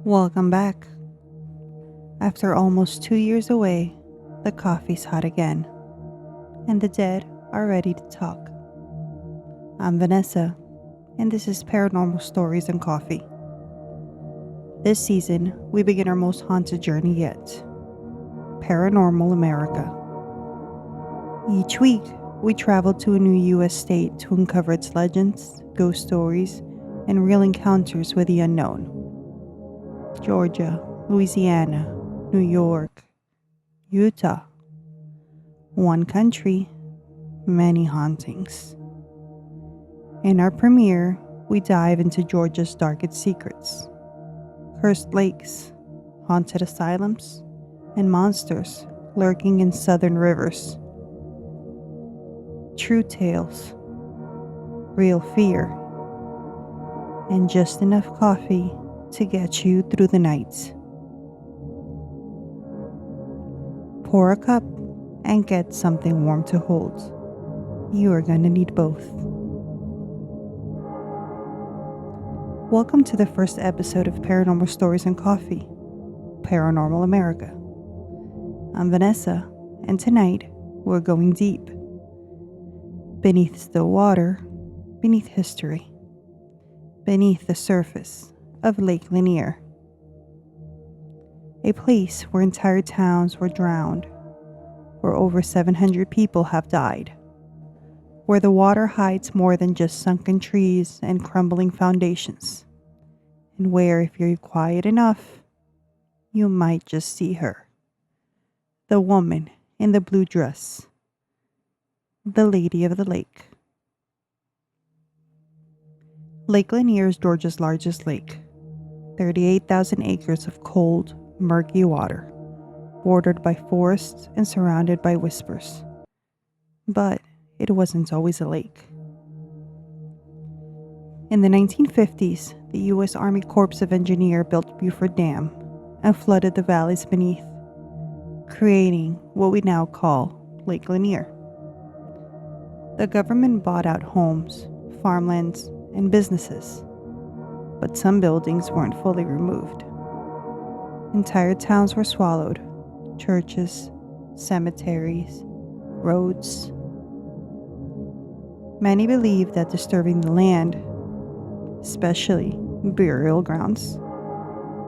Welcome back. After almost 2 years away, the coffee's hot again, and the dead are ready to talk. I'm Vanessa, and this is Paranormal Stories and Coffee. This season, we begin our most haunted journey yet, Paranormal America. Each week, we travel to a new U.S. state to uncover its legends, ghost stories, and real encounters with the unknown. Georgia, Louisiana, New York, Utah. One country, many hauntings. In our premiere, we dive into Georgia's darkest secrets, cursed lakes, haunted asylums, and monsters lurking in southern rivers. True tales, real fear, and just enough coffee to get you through the night. Pour a cup and get something warm to hold. You are gonna need both. Welcome to the first episode of Paranormal Stories and Coffee, Paranormal America. I'm Vanessa, and tonight we're going deep. Beneath still water, beneath history, beneath the surface of Lake Lanier. A place where entire towns were drowned, where over 700 people have died, where the water hides more than just sunken trees and crumbling foundations, and where, if you're quiet enough, you might just see her. The woman in the blue dress, the Lady of the Lake. Lake Lanier is Georgia's largest lake, 38,000 acres of cold, murky water, bordered by forests and surrounded by whispers. But it wasn't always a lake. In the 1950s, the U.S. Army Corps of Engineers built Buford Dam and flooded the valleys beneath, creating what we now call Lake Lanier. The government bought out homes, farmlands, and businesses, but some buildings weren't fully removed. Entire towns were swallowed, churches, cemeteries, roads. Many believe that disturbing the land, especially burial grounds,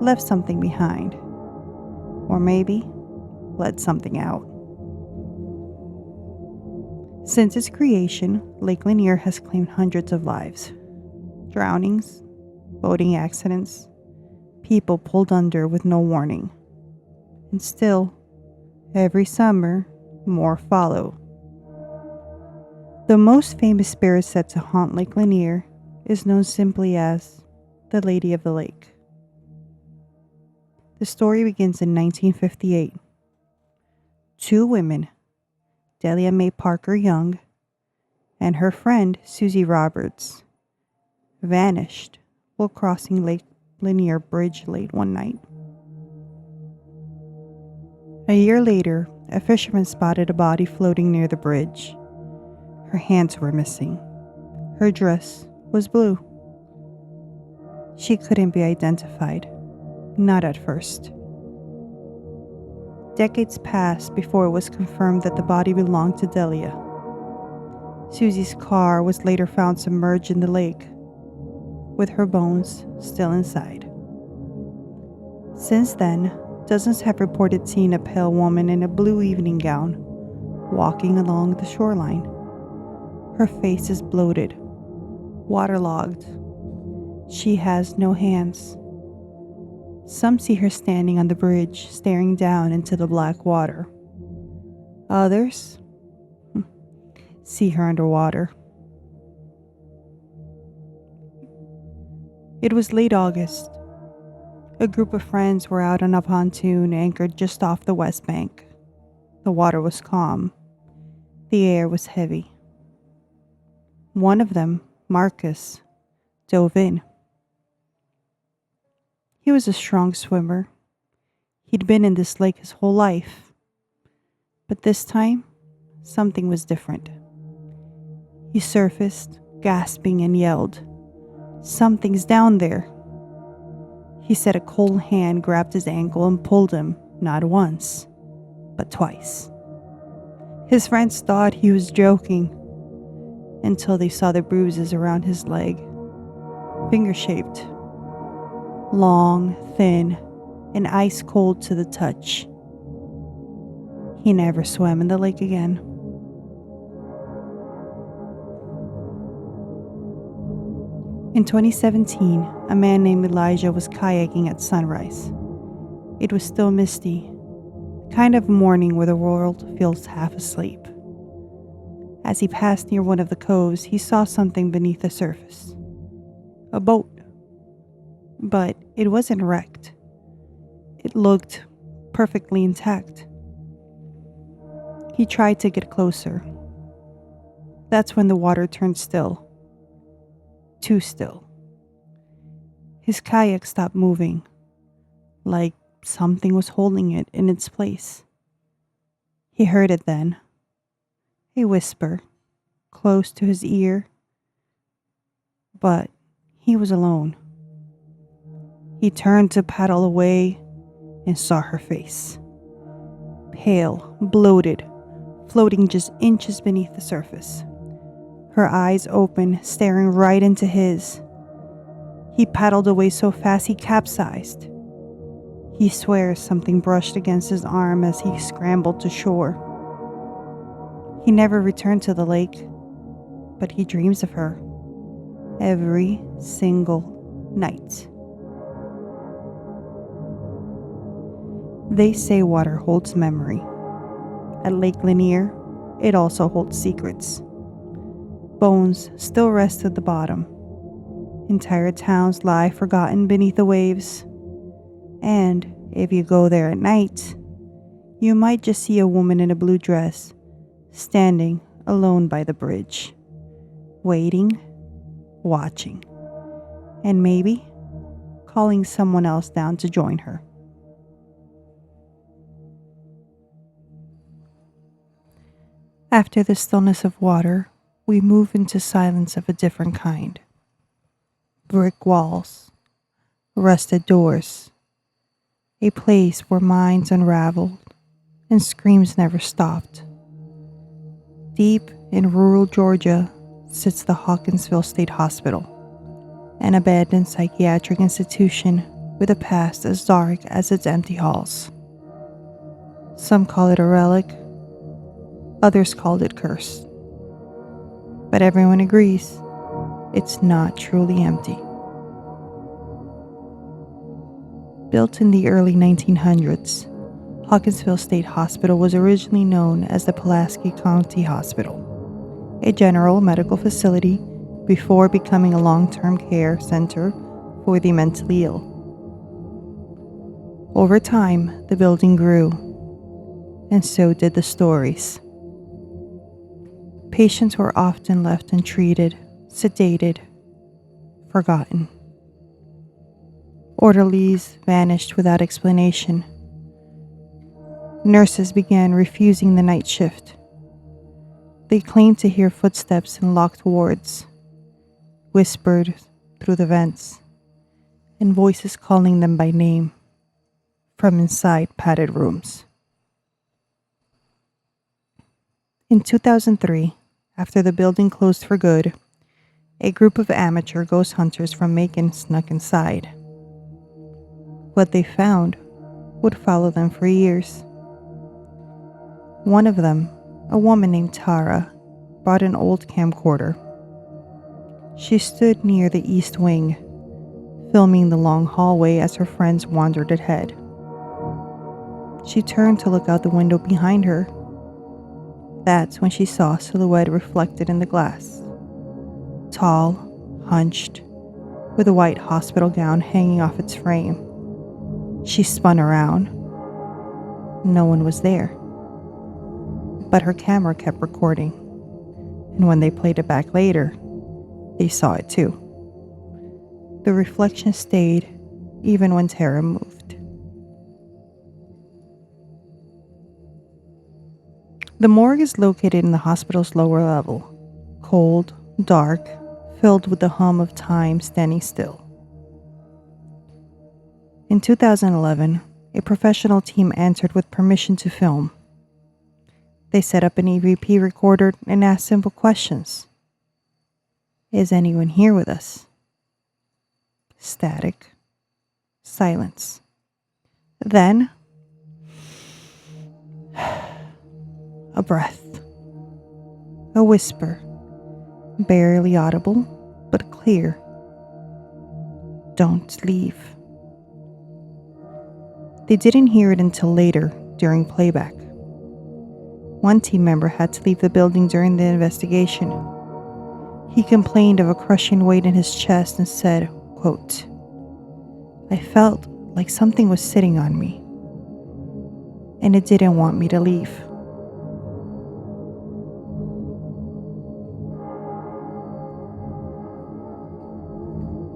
left something behind, or maybe let something out. Since its creation, Lake Lanier has claimed hundreds of lives. Drownings, boating accidents, people pulled under with no warning. And still, every summer, more follow. The most famous spirit said to haunt Lake Lanier is known simply as the Lady of the Lake. The story begins in 1958. Two women, Delia Mae Parker Young and her friend Susie Roberts, vanished while crossing Lake Lanier Bridge late one night. A year later, a fisherman spotted a body floating near the bridge. Her hands were missing. Her dress was blue. She couldn't be identified, not at first. Decades passed before it was confirmed that the body belonged to Delia. Susie's car was later found submerged in the lake, with her bones still inside. Since then, dozens have reported seeing a pale woman in a blue evening gown walking along the shoreline. Her face is bloated, waterlogged. She has no hands. Some see her standing on the bridge, staring down into the black water. Others see her underwater. It was late August. A group of friends were out on a pontoon anchored just off the west bank. The water was calm. The air was heavy. One of them, Marcus, dove in. He was a strong swimmer. He'd been in this lake his whole life. But this time, something was different. He surfaced, gasping, and yelled, "Something's down there." He said a cold hand grabbed his ankle and pulled him, not once, but twice. His friends thought he was joking until they saw the bruises around his leg, finger-shaped, long, thin, and ice cold to the touch. He never swam in the lake again. In 2017, a man named Elijah was kayaking at sunrise. It was still misty, the kind of morning where the world feels half asleep. As he passed near one of the coves, he saw something beneath the surface. A boat. But it wasn't wrecked. It looked perfectly intact. He tried to get closer. That's when the water turned still. Too still. His kayak stopped moving, like something was holding it in its place. He heard it then. A whisper, close to his ear. But he was alone. He turned to paddle away and saw her face. Pale, bloated, floating just inches beneath the surface. Her eyes open, staring right into his. He paddled away so fast he capsized. He swears something brushed against his arm as he scrambled to shore. He never returned to the lake, but he dreams of her every single night. They say water holds memory. At Lake Lanier, it also holds secrets. Bones still rest at the bottom. Entire towns lie forgotten beneath the waves. And if you go there at night, you might just see a woman in a blue dress standing alone by the bridge, waiting, watching, and maybe calling someone else down to join her. After the stillness of water, we move into silence of a different kind. Brick walls, rusted doors, a place where minds unraveled and screams never stopped. Deep in rural Georgia sits the Hawkinsville State Hospital, an abandoned psychiatric institution with a past as dark as its empty halls. Some call it a relic, others called it cursed. But everyone agrees it's not truly empty. Built in the early 1900s, Hawkinsville State Hospital was originally known as the Pulaski County Hospital, a general medical facility before becoming a long-term care center for the mentally ill. Over time, the building grew, and so did the stories. Patients were often left untreated, sedated, forgotten. Orderlies vanished without explanation. Nurses began refusing the night shift. They claimed to hear footsteps in locked wards, whispered through the vents, and voices calling them by name from inside padded rooms. In 2003, after the building closed for good, a group of amateur ghost hunters from Macon snuck inside. What they found would follow them for years. One of them, a woman named Tara, brought an old camcorder. She stood near the east wing, filming the long hallway as her friends wandered ahead. She turned to look out the window behind her. That's when she saw a silhouette reflected in the glass. Tall, hunched, with a white hospital gown hanging off its frame. She spun around. No one was there. But her camera kept recording, and when they played it back later, they saw it too. The reflection stayed even when Tara moved. The morgue is located in the hospital's lower level, cold, dark, filled with the hum of time standing still. In 2011, a professional team entered with permission to film. They set up an EVP recorder and asked simple questions. Is anyone here with us? Static. Silence. Then, a breath. A whisper. Barely audible, but clear. Don't leave. They didn't hear it until later, during playback. One team member had to leave the building during the investigation. He complained of a crushing weight in his chest and said, quote, "I felt like something was sitting on me, and it didn't want me to leave."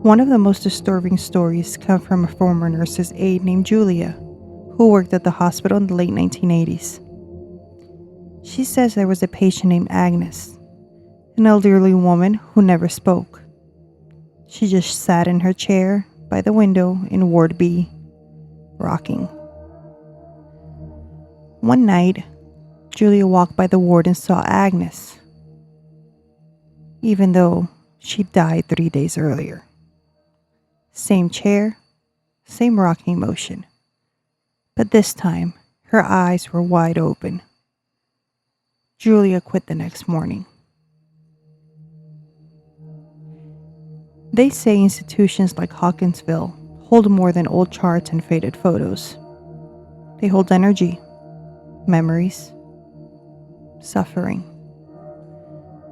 One of the most disturbing stories come from a former nurse's aide named Julia, who worked at the hospital in the late 1980s. She says there was a patient named Agnes, an elderly woman who never spoke. She just sat in her chair by the window in Ward B, rocking. One night, Julia walked by the ward and saw Agnes, even though she died 3 days earlier. Same chair, same rocking motion, but this time her eyes were wide open. Julia quit the next morning. They say institutions like Hawkinsville hold more than old charts and faded photos. They hold energy, memories, suffering,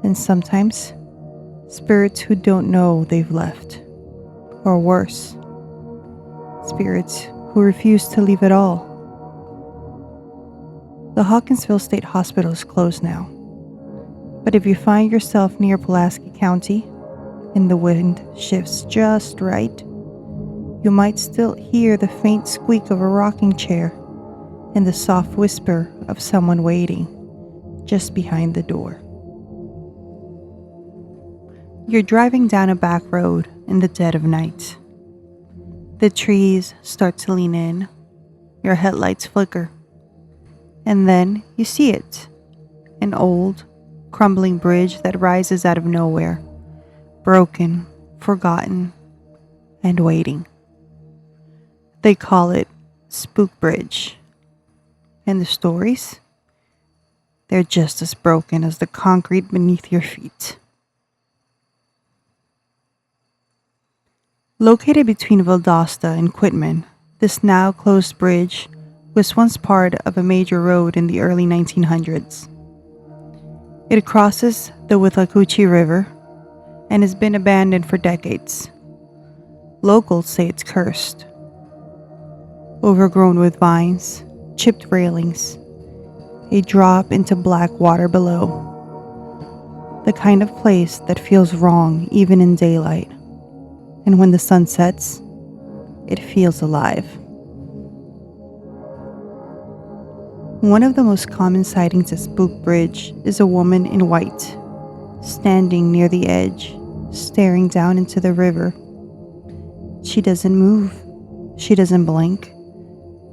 and sometimes spirits who don't know they've left, or worse, spirits who refuse to leave at all. The Hawkinsville State Hospital is closed now, but if you find yourself near Pulaski County and the wind shifts just right, you might still hear the faint squeak of a rocking chair and the soft whisper of someone waiting just behind the door. You're driving down a back road in the dead of night. The trees start to lean in, your headlights flicker, and then you see it, an old, crumbling bridge that rises out of nowhere, broken, forgotten, and waiting. They call it Spook Bridge. And the stories? They're just as broken as the concrete beneath your feet. Located between Valdosta and Quitman, this now closed bridge was once part of a major road in the early 1900s. It crosses the Withlacoochee River and has been abandoned for decades. Locals say it's cursed. Overgrown with vines, chipped railings, a drop into black water below. The kind of place that feels wrong even in daylight. And when the sun sets, it feels alive. One of the most common sightings at Spook Bridge is a woman in white, standing near the edge, staring down into the river. She doesn't move, she doesn't blink,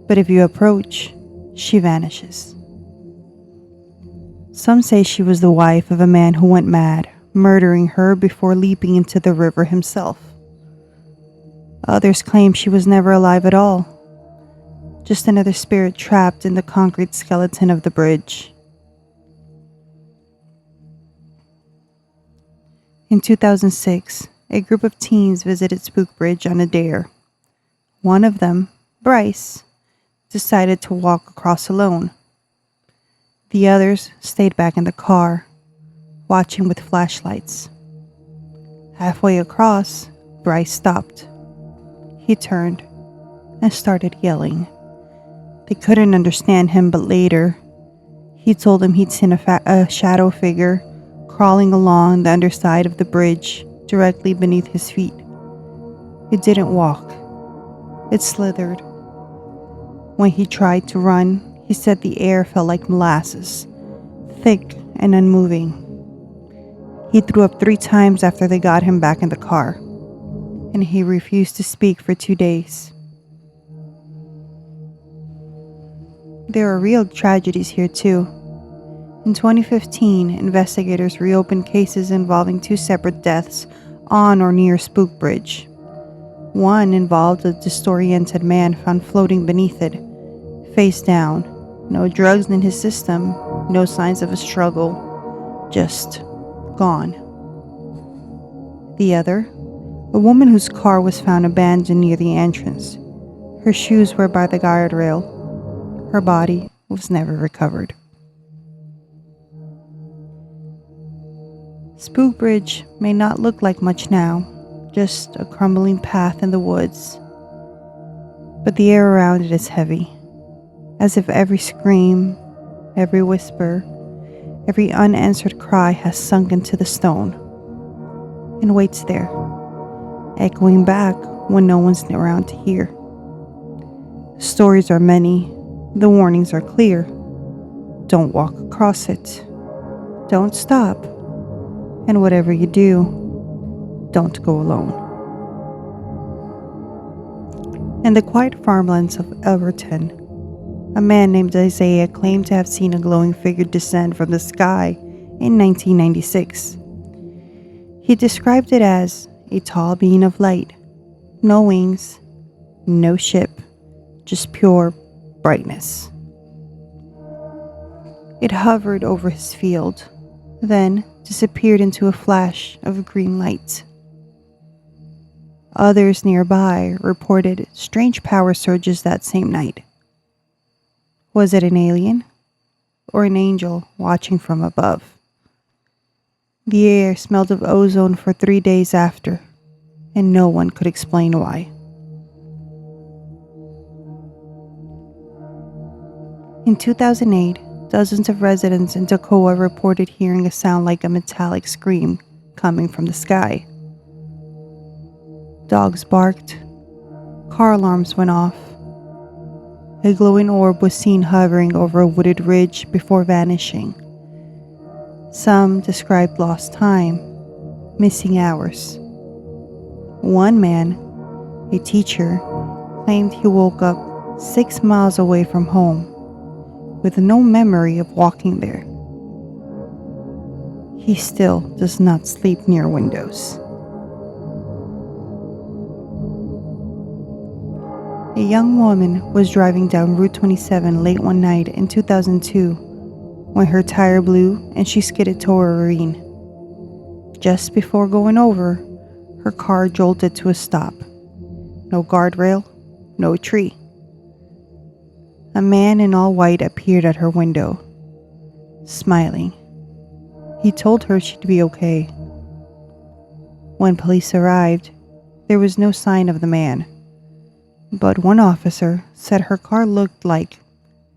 but if you approach, she vanishes. Some say she was the wife of a man who went mad, murdering her before leaping into the river himself. Others claim she was never alive at all, just another spirit trapped in the concrete skeleton of the bridge. In 2006, a group of teens visited Spook Bridge on a dare. One of them, Bryce, decided to walk across alone. The others stayed back in the car, watching with flashlights. Halfway across, Bryce stopped. He turned and started yelling. They couldn't understand him, but later, he told them he'd seen a shadow figure crawling along the underside of the bridge directly beneath his feet. It didn't walk. It slithered. When he tried to run, he said the air felt like molasses, thick and unmoving. He threw up 3 times after they got him back in the car, and he refused to speak for 2 days. there are real tragedies here too. In 2015, investigators reopened cases involving 2 separate deaths on or near Spook Bridge. One involved a disoriented man found floating beneath it, face down, no drugs in his system, no signs of a struggle, just gone. The other, a woman whose car was found abandoned near the entrance. Her shoes were by the guardrail. Her body was never recovered. Spook Bridge may not look like much now, just a crumbling path in the woods. But the air around it is heavy, as if every scream, every whisper, every unanswered cry has sunk into the stone and waits there, echoing back when no one's around to hear. The stories are many, the warnings are clear. Don't walk across it. Don't stop. And whatever you do, don't go alone. In the quiet farmlands of Elverton, a man named Isaiah claimed to have seen a glowing figure descend from the sky in 1996. He described it as a tall being of light, no wings, no ship, just pure brightness. It hovered over his field, then disappeared into a flash of green light. Others nearby reported strange power surges that same night. Was it an alien or an angel watching from above? The air smelled of ozone for 3 days after, and no one could explain why. In 2008, dozens of residents in Toccoa reported hearing a sound like a metallic scream coming from the sky. Dogs barked, car alarms went off. A glowing orb was seen hovering over a wooded ridge before vanishing. Some described lost time, missing hours. One man, a teacher, claimed he woke up 6 miles away from home, with no memory of walking there. He still does not sleep near windows. A young woman was driving down Route 27 late one night in 2002 when her tire blew and she skidded toward a ravine. Just before going over, her car jolted to a stop. No guardrail, no tree. A man in all white appeared at her window, smiling. He told her she'd be okay. When police arrived, there was no sign of the man, but one officer said her car looked like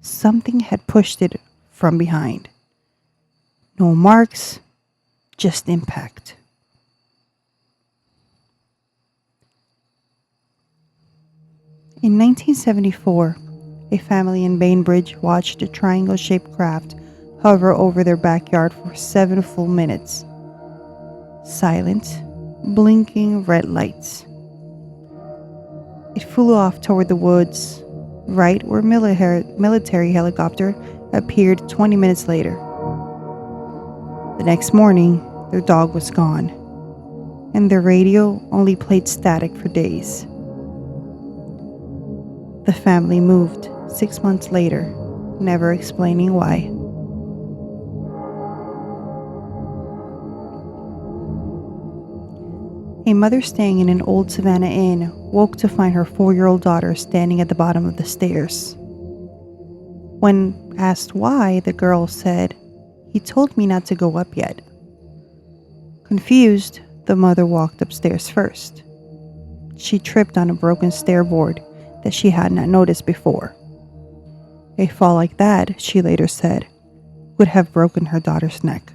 something had pushed it from behind. No marks, just impact. In 1974, a family in Bainbridge watched a triangle-shaped craft hover over their backyard for 7 full minutes. Silent, blinking red lights. It flew off toward the woods, right where military helicopter appeared 20 minutes later. The next morning, their dog was gone, and their radio only played static for days. The family moved 6 months later, never explaining why. A mother staying in an old Savannah inn woke to find her 4-year-old daughter standing at the bottom of the stairs. When asked why, the girl said, "He told me not to go up yet." Confused, the mother walked upstairs first. She tripped on a broken stairboard that she had not noticed before. A fall like that, she later said, would have broken her daughter's neck.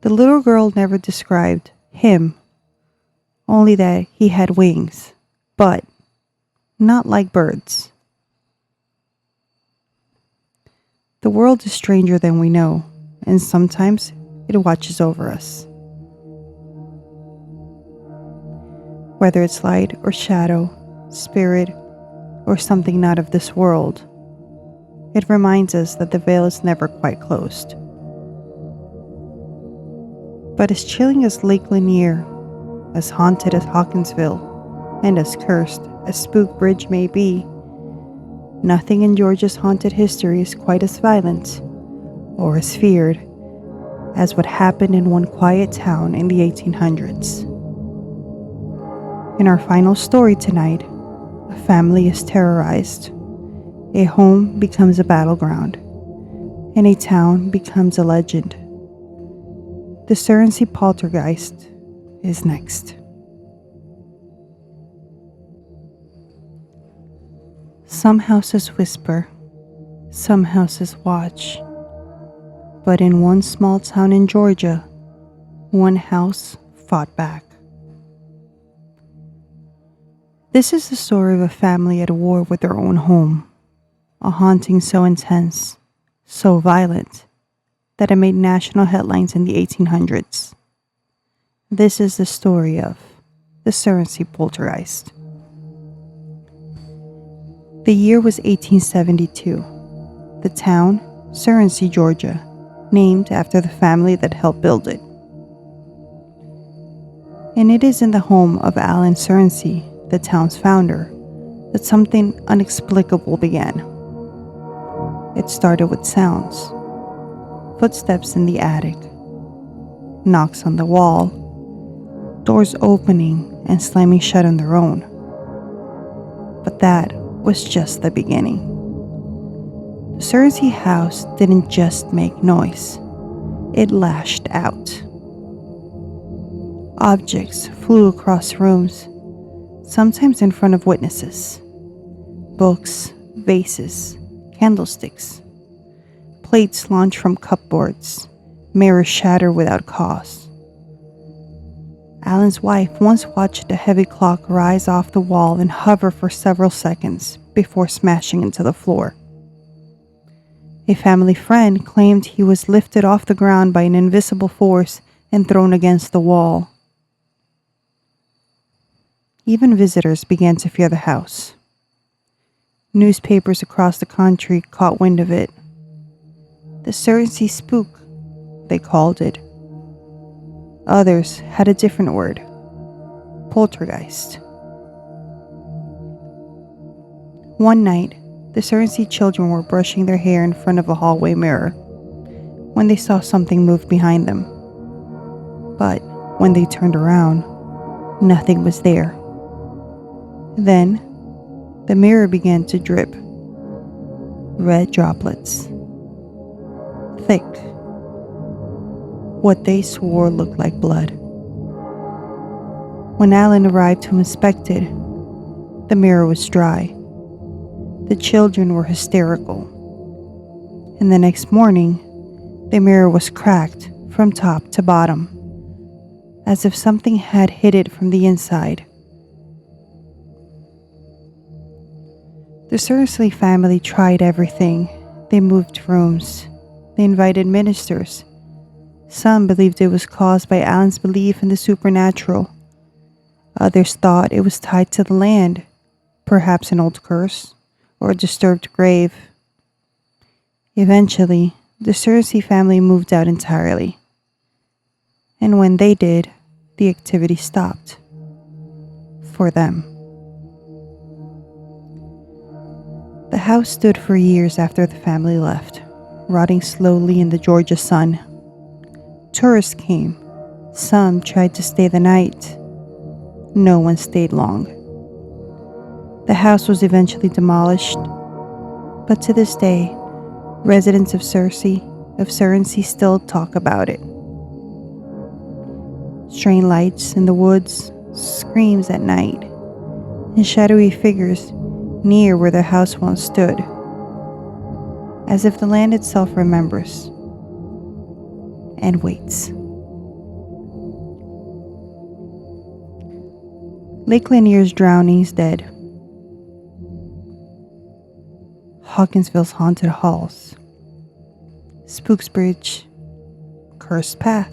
The little girl never described him, only that he had wings, but not like birds. The world is stranger than we know, and sometimes it watches over us. Whether it's light or shadow, spirit, or something not of this world, It reminds us that the veil is never quite closed. But as chilling as Lake Lanier, as haunted as Hawkinsville, and as cursed as Spook Bridge may be, nothing in Georgia's haunted history is quite as violent or as feared as what happened in one quiet town in the 1800s. In our final story tonight, a family is terrorized, a home becomes a battleground, and a town becomes a legend. The Surrency Poltergeist is next. Some houses whisper, some houses watch. But in one small town in Georgia, one house fought back. This is the story of a family at war with their own home, a haunting so intense, so violent, that it made national headlines in the 1800s. This is the story of the Surrency Poltergeist. The year was 1872. The town, Surrency, Georgia, named after the family that helped build it. And it is in the home of Alan Surrency, the town's founder, that something inexplicable began. It started with sounds. Footsteps in the attic, knocks on the wall, doors opening and slamming shut on their own. But that was just the beginning. The Surrency house didn't just make noise, it lashed out. Objects flew across rooms, sometimes in front of witnesses. Books, vases, candlesticks. Plates launched from cupboards, mirrors shattered without cause. Alan's wife once watched a heavy clock rise off the wall and hover for several seconds before smashing into the floor. A family friend claimed he was lifted off the ground by an invisible force and thrown against the wall. Even visitors began to fear the house. Newspapers across the country caught wind of it. The Surrency spook, they called it. Others had a different word, poltergeist. One night, the Surrency children were brushing their hair in front of a hallway mirror when they saw something move behind them. But when they turned around, nothing was there. Then, the mirror began to drip. Red droplets. Thick. What they swore looked like blood. When Alan arrived to inspect it, the mirror was dry. The children were hysterical. And the next morning, the mirror was cracked from top to bottom, as if something had hit it from the inside. The Surrency family tried everything. They moved rooms. They invited ministers. Some believed it was caused by Alan's belief in the supernatural. Others thought it was tied to the land, perhaps an old curse or a disturbed grave. Eventually, the Surrency family moved out entirely. And when they did, the activity stopped. For them. The house stood for years after the family left, rotting slowly in the Georgia sun. Tourists came. Some tried to stay the night. No one stayed long. The house was eventually demolished, but to this day, residents of Surrency still talk about it. Strange lights in the woods, screams at night, and shadowy figures near where the house once stood, as if the land itself remembers and waits. Lake Lanier's drowning is dead. Hawkinsville's haunted halls, Spook Bridge, Cursed Path,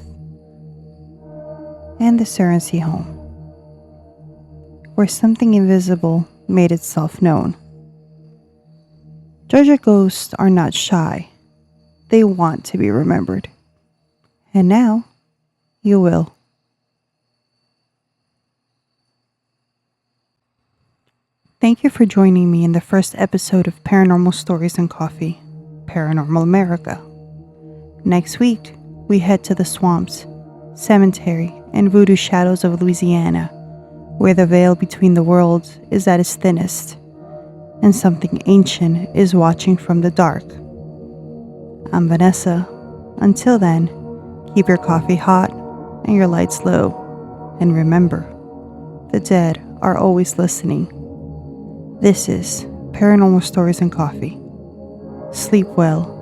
and the Surrency home, where something invisible made itself known. Georgia ghosts are not shy. They want to be remembered. And now, you will. Thank you for joining me in the first episode of Paranormal Stories and Coffee, Paranormal America. Next week, we head to the swamps, cemetery, and voodoo shadows of Louisiana, where the veil between the worlds is at its thinnest, and something ancient is watching from the dark. I'm Vanessa. Until then, keep your coffee hot and your lights low, and remember, the dead are always listening. This is Paranormal Stories and Coffee. Sleep well